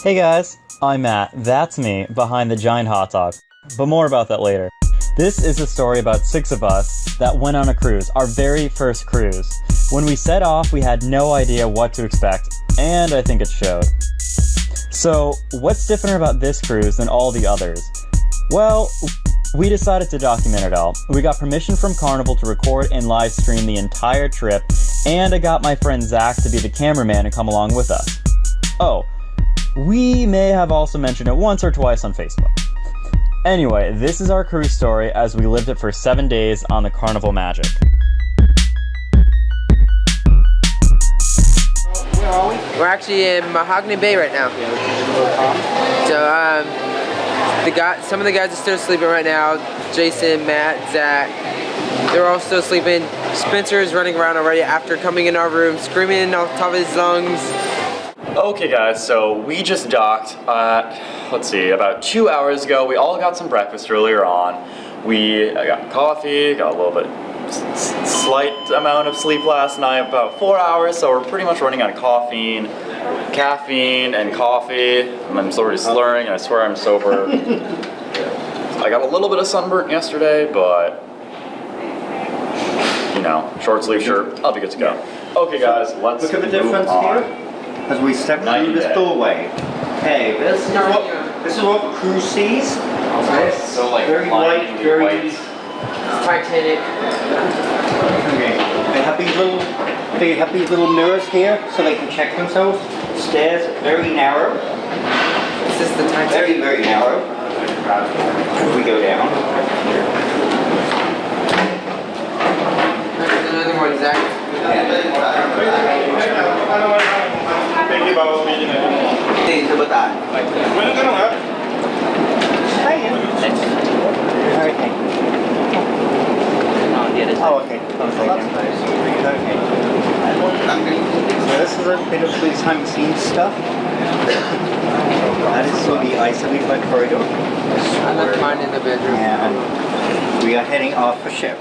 Hey guys, I'm Matt. That's me behind the giant hot dog. But more about that later. This is a story about 6 of us that went on a cruise, our very first cruise. When we set off, we had no idea what to expect, and I think it showed. So, what's different about this cruise than all the others? Well, we decided to document it all. We got permission from Carnival to record and live stream the entire trip, and I got my friend Zach to be the cameraman and come along with us. Oh, we may have also mentioned it once or twice on Facebook. Anyway, this is our cruise story as we lived it for 7 days on the Carnival Magic. Where are we? We're actually in Mahogany Bay right now. So, some of the guys are still sleeping right now. Jason, Matt, Zach, they're all still sleeping. Spencer is running around already after coming in our room, screaming off the top of his lungs. Okay guys, so we just docked, let's see, about 2 hours ago. We all got some breakfast earlier on. We got coffee, got a little bit, slight amount of sleep last night, about 4 hours, so we're pretty much running out of caffeine and coffee. I'm already slurring, and I swear I'm sober. I got a little bit of sunburn yesterday, but, you know, short sleeve shirt, I'll be good to go. Okay guys, let's look at the difference here. As we step through this doorway. Hey, this is what the cruise sees. Okay. So like very light, very white. Titanic. Okay. They have these little mirrors here so they can check themselves. Stairs very narrow. This is the Titanic. Very, very narrow. As we go down. There's another one, Zach. Oh, okay. So this is a bit of behind the scenes stuff. That is so the I-75 corridor. I left mine in the bedroom. And we are heading off the ship.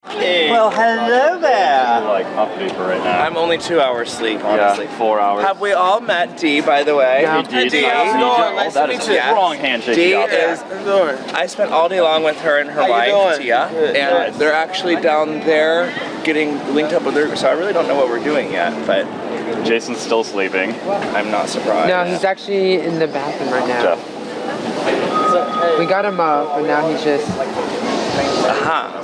Hey. Well, hello there. Like update for right now. I'm only 2 hours sleep, honestly. Yeah, 4 hours. Have we all met D, by the way? No. Hey, D. How's it going? Nice to meet you. Wrong handshake. D is. I spent all day long with her and her wife, Tia, and they're actually down there getting linked up with her. So I really don't know what we're doing yet, but Jason's still sleeping. I'm not surprised. No, he's actually in the bathroom right now. Jeff. We got him up, but now he's just...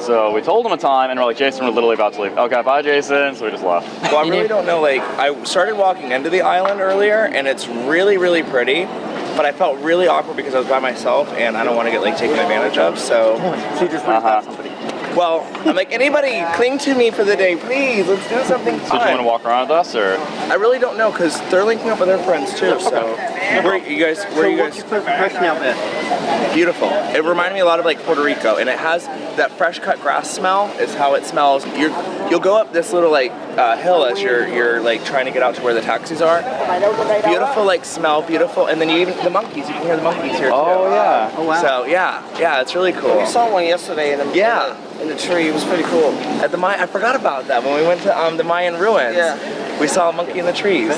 So we told him a time, and we're like, Jason, we're literally about to leave. Okay, bye, Jason. So we just left. Well, I really don't know. Like, I started walking into the island earlier, and it's really, really pretty. But I felt really awkward because I was by myself, and I don't want to get like taken advantage of. So you just went past somebody. Well, I'm like, anybody cling to me for the day, please. Let's do something fun. So do you want to walk around with us, or? I really don't know, because they're linking up with their friends too. So where are you guys? What's your first impression out there? Beautiful. It reminded me a lot of like Puerto Rico, and it has that fresh cut grass smell. Is how it smells. You'll go up this little like hill as you're like trying to get out to where the taxis are. Beautiful like smell, beautiful, and then you even the monkeys. You can hear the monkeys here too. Oh yeah. Oh wow. So yeah, it's really cool. We saw one yesterday in the tree. It was pretty cool. At the I forgot about that when we went to the Mayan ruins. Yeah. We saw a monkey in the trees.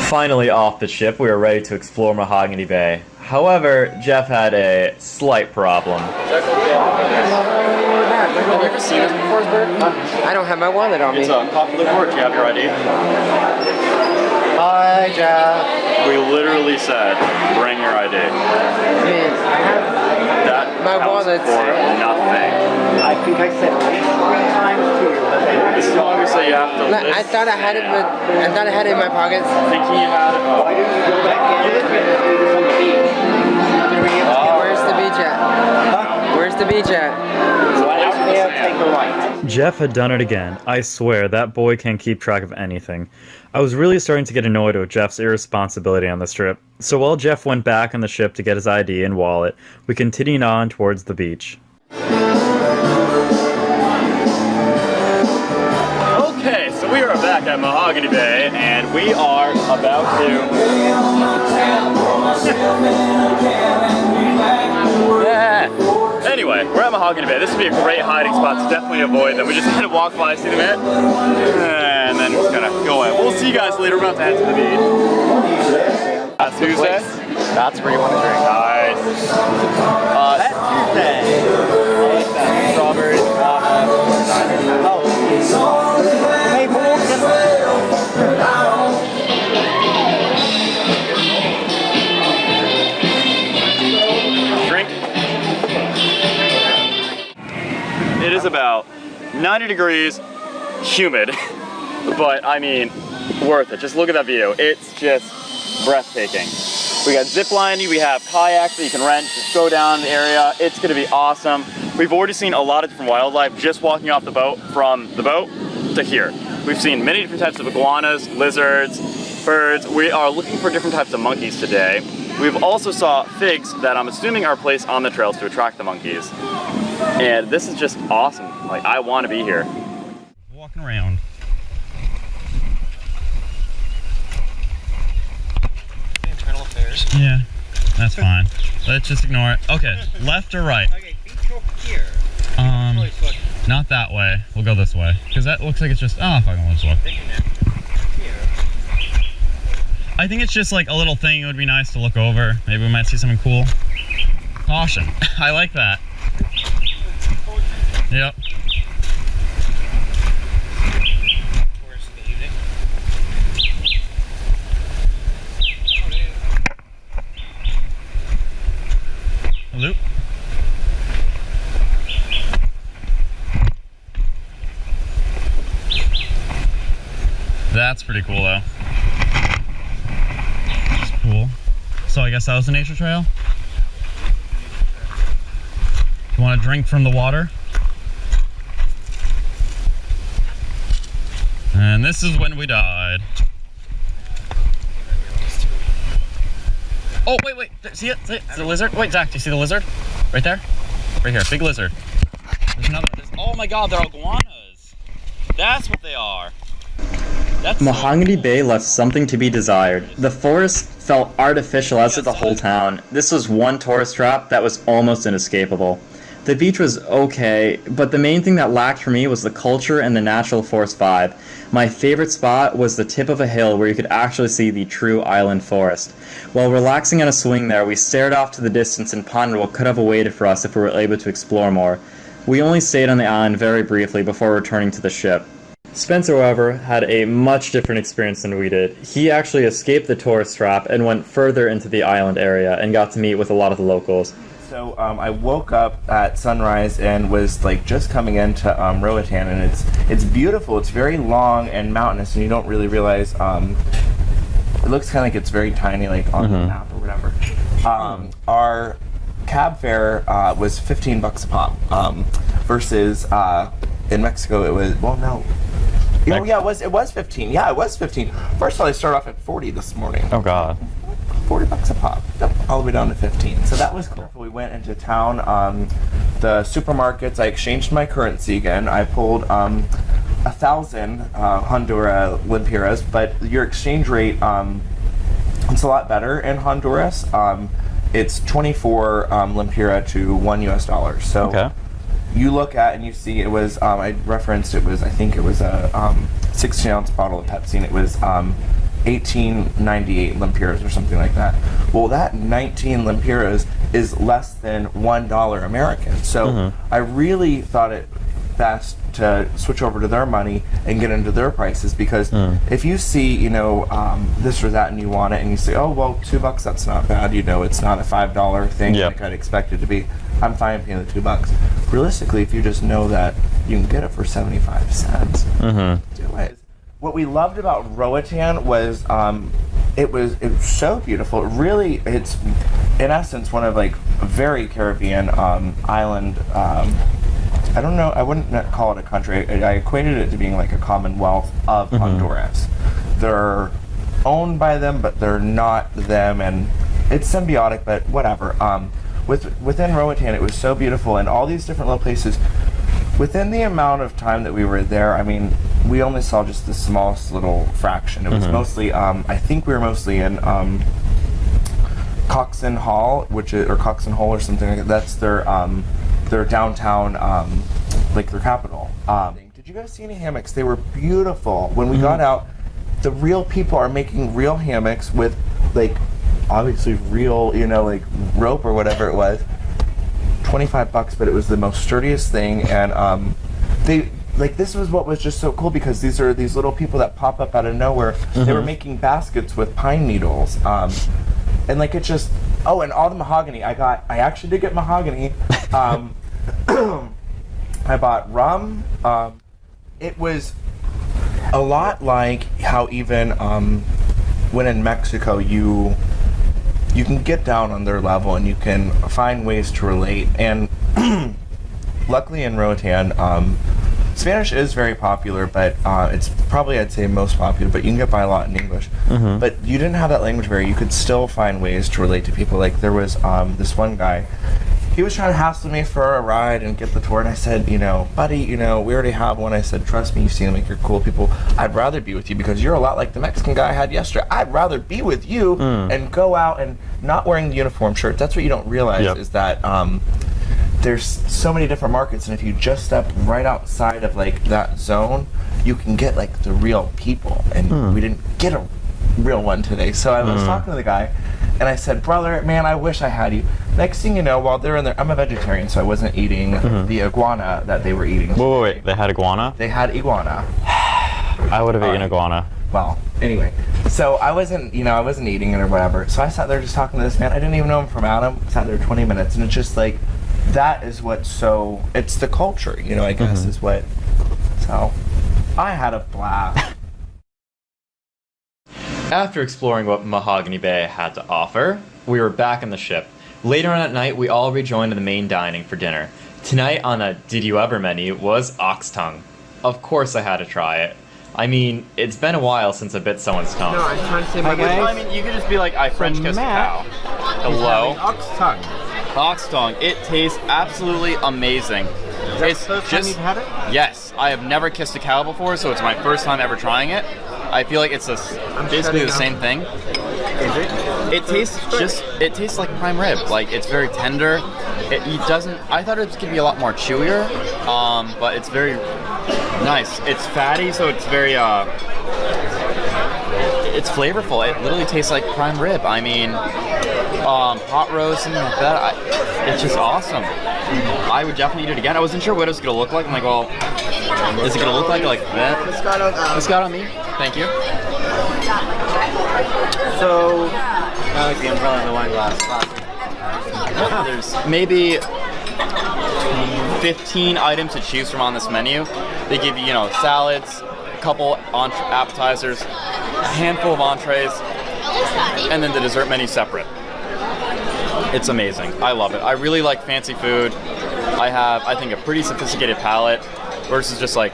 Finally off the ship, we were ready to explore Mahogany Bay. However, Jeff had a slight problem. Have you ever seen us before, Bert? I don't have my wallet on me. It's a popular word. Do you have your ID? Hi, Jeff. We literally said, bring your ID. Man, I have That my counts wallet's for nothing. I think I said 3 times to you. As long as you have to list. I thought I had it. I thought I had it in my pockets. Thinking you had it. Why didn't you go back in it and do this on the beach? Where's the beach at? Where's the beach at? So out there, take a right. Jeff had done it again. I swear, that boy can't keep track of anything. I was really starting to get annoyed with Jeff's irresponsibility on this trip. So while Jeff went back on the ship to get his ID and wallet, we continued on towards the beach. Okay, so we are back at Mahogany Bay, and we are about to... Anyway, we're at Mahogany Bay. This would be a great hiding spot to definitely avoid them. We just kind of walk by, see the man, and then just kind of go away. We'll see you guys later. We're about to head to the beach. That's Tuesday? That's where you want to drink. Nice. That's Tuesday. I like that. Strawberries, drink. It is about 90 degrees, humid, but I mean, worth it. Just look at that view. It's just breathtaking. We got zip lining, we have kayaks that you can rent, just go down the area. It's gonna be awesome. We've already seen a lot of different wildlife just walking off the boat from the boat to here. We've seen many different types of iguanas, lizards, birds. We are looking for different types of monkeys today. We've also saw figs that I'm assuming are placed on the trails to attract the monkeys. And this is just awesome. Like, I want to be here. Walking around. Internal affairs. Yeah, that's fine. Let's just ignore it. Okay, left or right? Okay, beach over here. Not that way. We'll go this way. Because that looks like it's just, oh, fucking let's look. I think it's just like a little thing. It would be nice to look over. Maybe we might see something cool. Caution. I like that. Yep. A loop. That's pretty cool though. That's cool. So I guess that was the nature trail. You want to drink from the water? And this is when we died. Oh, wait. See it? See it? It's a lizard? Wait, Zach, do you see the lizard? Right there? Right here, big lizard. There's another. Oh my god, they're iguanas. That's what they are. Mahogany Bay left something to be desired. The forest felt artificial, as did the whole town. This was one tourist trap that was almost inescapable. The beach was okay, but the main thing that lacked for me was the culture and the natural forest vibe. My favorite spot was the tip of a hill where you could actually see the true island forest. While relaxing on a swing there, we stared off to the distance and pondered what could have awaited for us if we were able to explore more. We only stayed on the island very briefly before returning to the ship. Spencer, however, had a much different experience than we did. He actually escaped the tourist trap and went further into the island area and got to meet with a lot of the locals. So I woke up at sunrise and was like just coming into Roatan, and it's beautiful. It's very long and mountainous, and you don't really realize. It looks kind of like it's very tiny, like on the map or whatever. Our cab fare was $15 a pop, versus in Mexico it was it was 15. Yeah, it was 15. First of all, they started off at 40 this morning. Oh god. $40 a pop, all the way down to 15. So that was cool. We went into town, the supermarkets. I exchanged my currency again. I pulled 1,000 Honduras lempiras, but your exchange rate, it's a lot better in Honduras. It's 24 lempira to $1 US. So okay. You look at and you see it was, I referenced it was, I think it was a 16-ounce bottle of Pepsi, and it was 1898 lempiras or something like that. Well, that 19 lempiras is less than $1 American. So I really thought it best to switch over to their money and get into their prices, because if you see, this or that and you want it and you say, oh, well, $2, that's not bad. It's not a $5 thing like I'd expect it to be. I'm fine paying the $2. Realistically, if you just know that you can get it for 75 cents, do it. What we loved about Roatan was it was so beautiful. It's in essence one of like a very Caribbean island. I don't know. I wouldn't call it a country. I equated it to being like a commonwealth of Honduras. They're owned by them, but they're not them, and it's symbiotic. But whatever. Within Roatan, it was so beautiful, and all these different little places. Within the amount of time that we were there, I mean, we only saw just the smallest little fraction. It was mostly, I think we were mostly in Coxon Hall, or Coxon Hole or something like that. That's their downtown, like their capital. Did you guys see any hammocks? They were beautiful. When we got out, the real people are making real hammocks with like obviously real, you know, like rope or whatever it was. $25, but it was the most sturdiest thing, and they like this was what was just so cool because these are these little people that pop up out of nowhere. They were making baskets with pine needles, and like it just and all the mahogany. I actually did get mahogany. I bought rum. It was a lot like how even when in Mexico you can get down on their level and you can find ways to relate. And luckily in Roatan, Spanish is very popular, but it's probably, I'd say, most popular, but you can get by a lot in English. But you didn't have that language barrier. You could still find ways to relate to people. Like there was this one guy, he was trying to hassle me for a ride and get the tour, and I said, you know, buddy, you know, we already have one. I said, trust me, you seem like you're cool people. I'd rather be with you because you're a lot like the Mexican guy I had yesterday. I'd rather be with you and go out and not wearing the uniform shirt. That's what you don't realize is that there's so many different markets, and if you just step right outside of like that zone, you can get like the real people, and we didn't get a real one today. So I was talking to the guy, and I said, brother, man, I wish I had you. Next thing you know, while they're in there, I'm a vegetarian, so I wasn't eating the iguana that they were eating. Wait, they had iguana? They had iguana. I would have eaten iguana. Well, anyway, so I wasn't eating it or whatever. So I sat there just talking to this man. I didn't even know him from Adam. Sat there 20 minutes, and it's just like, that is what's so, it's the culture, you know, I guess is what, so I had a blast. After exploring what Mahogany Bay had to offer, we were back on the ship. Later on at night, we all rejoined in the main dining for dinner. Tonight on the Did You Ever menu was ox tongue. Of course I had to try it. I mean, it's been a while since I bit someone's tongue. No, I was trying to say my guys. I mean, you could just be like, I French kissed a cow. Hello? Ox tongue. Ox tongue. It tastes absolutely amazing. It's the first time you've had it? Yes. I have never kissed a cow before, so it's my first time ever trying it. I feel like it's basically the same thing. Is it? It tastes like prime rib. Like, it's very tender. I thought it was gonna be a lot more chewier, but it's very nice. It's fatty, so it's very it's flavorful. It literally tastes like prime rib. I mean, pot roast, something like that. It's just awesome. I would definitely eat it again. I wasn't sure what it was gonna look like. I'm like, well, is it gonna look like that? It's got on me. Thank you. So, I like the umbrella and the wine glass. There's maybe 15 items to choose from on this menu. They give you, salads, a couple appetizers, a handful of entrees, and then the dessert menu separate. It's amazing. I love it. I really like fancy food. I have, I think, a pretty sophisticated palate versus just like,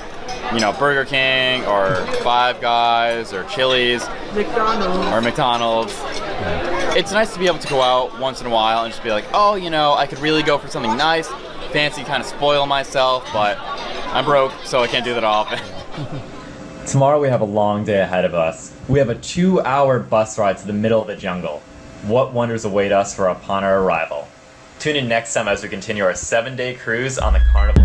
Burger King or Five Guys or Chili's or McDonald's. It's nice to be able to go out once in a while and just be like, oh, I could really go for something nice, fancy, kind of spoil myself, but I'm broke, so I can't do that often. Tomorrow we have a long day ahead of us. We have a 2-hour bus ride to the middle of the jungle. What wonders await us upon our arrival? Tune in next time as we continue our 7-day cruise on the Carnival